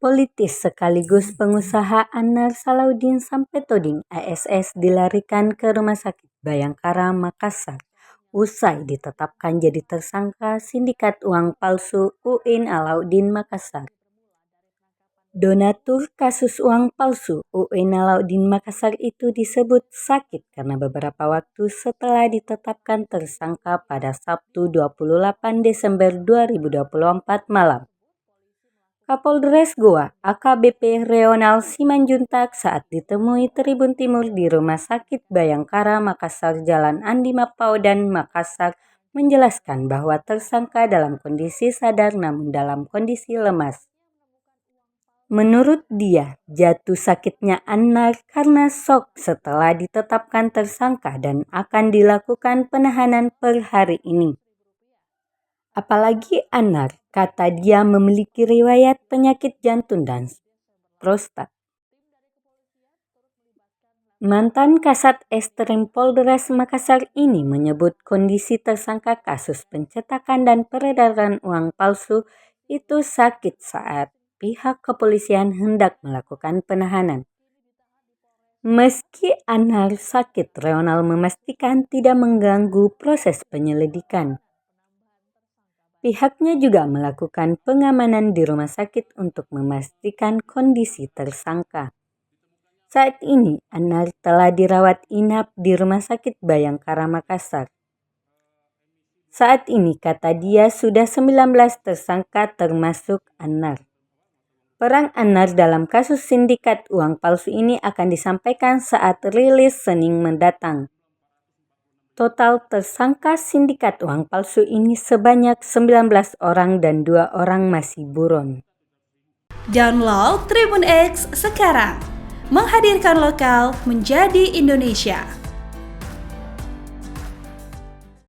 Politis sekaligus pengusaha Anar Salahuddin Samsudin (ASS) dilarikan ke Rumah Sakit Bayangkara Makassar usai ditetapkan jadi tersangka sindikat uang palsu UIN Alauddin Makassar. Donatur kasus uang palsu UIN Alauddin Makassar itu disebut sakit karena beberapa waktu setelah ditetapkan tersangka pada Sabtu 28 Desember 2024 malam, Kapolres Goa AKBP Reonal Simanjuntak saat ditemui Tribun Timur di Rumah Sakit Bayangkara Makassar Jalan Andi Mapaudan Makassar menjelaskan bahwa tersangka dalam kondisi sadar namun dalam kondisi lemas. Menurut dia, jatuh sakitnya Anar karena shock setelah ditetapkan tersangka dan akan dilakukan penahanan per hari ini. Apalagi Anar, kata dia, memiliki riwayat penyakit jantung dan prostat. Mantan Kasat Eskrim Polres Makassar ini menyebut kondisi tersangka kasus pencetakan dan peredaran uang palsu itu sakit saat pihak kepolisian hendak melakukan penahanan. Meski Anar sakit, Reonal memastikan tidak mengganggu proses penyelidikan. Pihaknya juga melakukan pengamanan di rumah sakit untuk memastikan kondisi tersangka. Saat ini, Anar telah dirawat inap di Rumah Sakit Bayangkara Makassar. Saat ini, kata dia, sudah 19 tersangka termasuk Anar. Peran Anar dalam kasus sindikat uang palsu ini akan disampaikan saat rilis Senin mendatang. Total tersangka sindikat uang palsu ini sebanyak 19 orang dan 2 orang masih buron. Download Tribun X sekarang, menghadirkan lokal menjadi Indonesia.